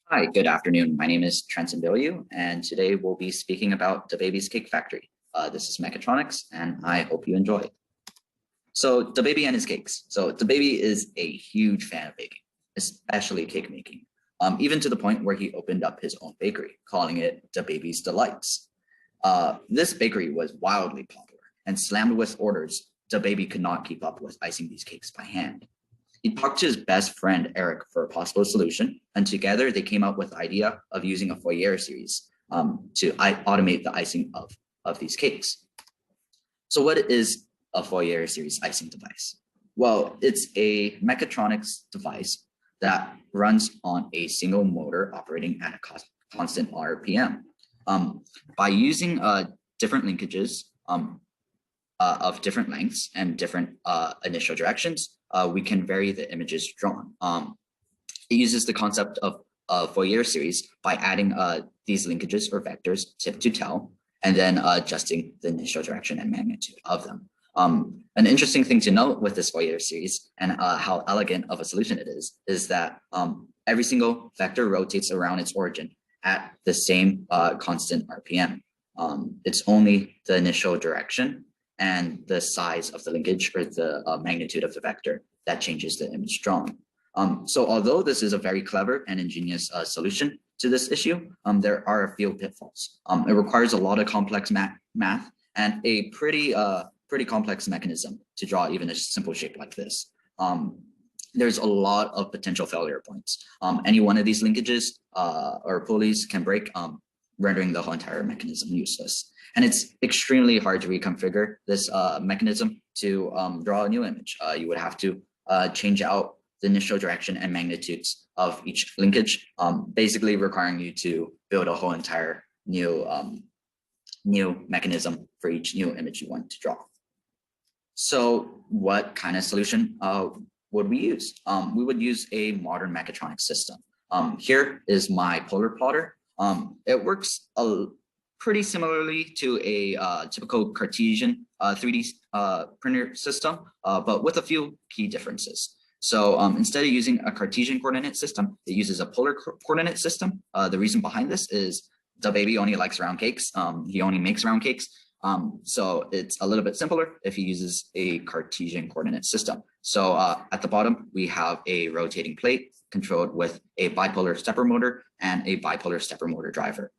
Hi, good afternoon. My name is Trenton Bilyeu, and today we'll be speaking about DaBaby's Cake Factory. This is Mechatronics, and I hope you enjoy. So DaBaby and his cakes. So DaBaby is a huge fan of baking, especially cake making, even to the point where he opened up his own bakery, calling it DaBaby's Delights. This bakery was wildly popular, and slammed with orders, DaBaby could not keep up with icing these cakes by hand. He talked to his best friend Eric for a possible solution, and together they came up with the idea of using a Fourier series to automate the icing of these cakes. So what is a Fourier series icing device? Well, it's a mechatronics device that runs on a single motor operating at a constant RPM. By using different linkages of different lengths and different initial directions, we can vary the images drawn. It uses the concept of Fourier series by adding these linkages or vectors tip to tail, and then adjusting the initial direction and magnitude of them. An interesting thing to note with this Fourier series and how elegant of a solution it is that every single vector rotates around its origin at the same constant RPM. It's only the initial direction and the size of the linkage or the magnitude of the vector that changes the image drawn. So although this is a very clever and ingenious solution to this issue, there are a few pitfalls. It requires a lot of complex math and a pretty complex mechanism to draw even a simple shape like this. There's a lot of potential failure points. Any one of these linkages or pulleys can break, rendering the whole entire mechanism useless. And it's extremely hard to reconfigure this mechanism to draw a new image. You would have to change out the initial direction and magnitudes of each linkage, basically requiring you to build a whole entire new mechanism for each new image you want to draw. So what kind of solution would we use? We would use a modern mechatronics system. Here is my polar plotter. It works pretty similarly to a typical Cartesian 3D printer system, but with a few key differences. So instead of using a Cartesian coordinate system, it uses a polar coordinate system. The reason behind this is DaBaby only likes round cakes. He only makes round cakes. So it's a little bit simpler if he uses a Cartesian coordinate system. So at the bottom, we have a rotating plate controlled with a bipolar stepper motor and a bipolar stepper motor driver.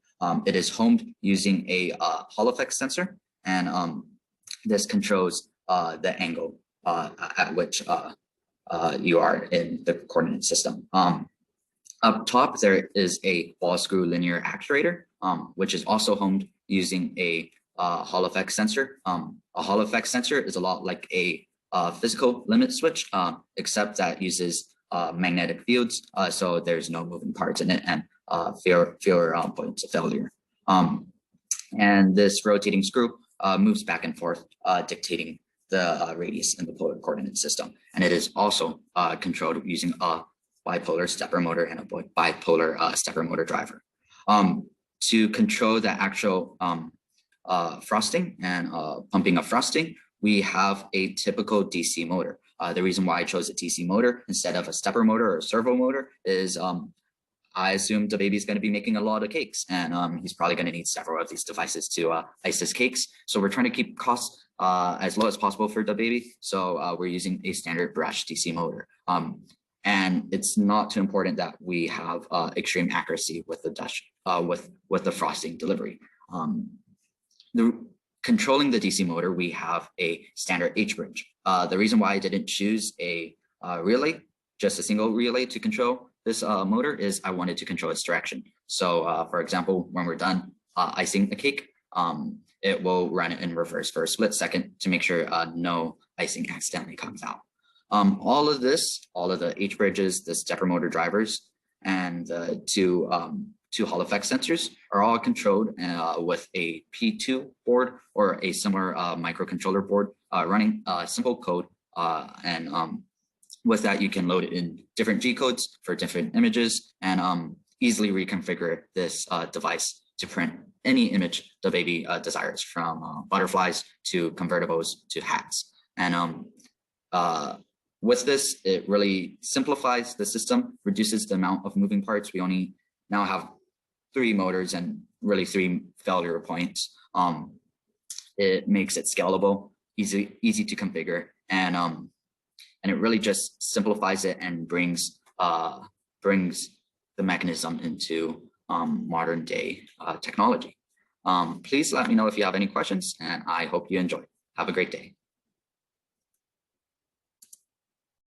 It is homed using a Hall effect sensor, and this controls the angle at which you are in the coordinate system. Up top, there is a ball screw linear actuator, which is also homed using a Hall effect sensor. A Hall effect sensor is a lot like a physical limit switch, except that uses magnetic fields, so there's no moving parts in it and fewer points of failure. And this rotating screw moves back and forth, dictating the radius in the polar coordinate system. And it is also controlled using a bipolar stepper motor and a bipolar stepper motor driver. To control the actual frosting and pumping of frosting, we have a typical DC motor. The reason why I chose a DC motor instead of a stepper motor or a servo motor is I assume DaBaby is going to be making a lot of cakes, and he's probably going to need several of these devices to ice his cakes. So we're trying to keep costs as low as possible for DaBaby. So we're using a standard brushed DC motor. And it's not too important that we have extreme accuracy with the frosting delivery. Controlling the DC motor, we have a standard H bridge. The reason why I didn't choose a relay, just a single relay to control this motor, is I wanted to control its direction. So for example, when we're done icing a cake, it will run it in reverse for a split second to make sure no icing accidentally comes out. All of the H bridges, the stepper motor drivers, and two Hall effect sensors are all controlled with a P2 board or a similar microcontroller board running simple code. And with that, you can load it in different G codes for different images and easily reconfigure this device to print any image DaBaby desires, from butterflies to convertibles to hats. And with this, it really simplifies the system, reduces the amount of moving parts. We only now have 3 motors and really 3 failure points. It makes it scalable, easy to configure, and it really just simplifies it and brings the mechanism into modern day technology. Please let me know if you have any questions, and I hope you enjoy. Have a great day.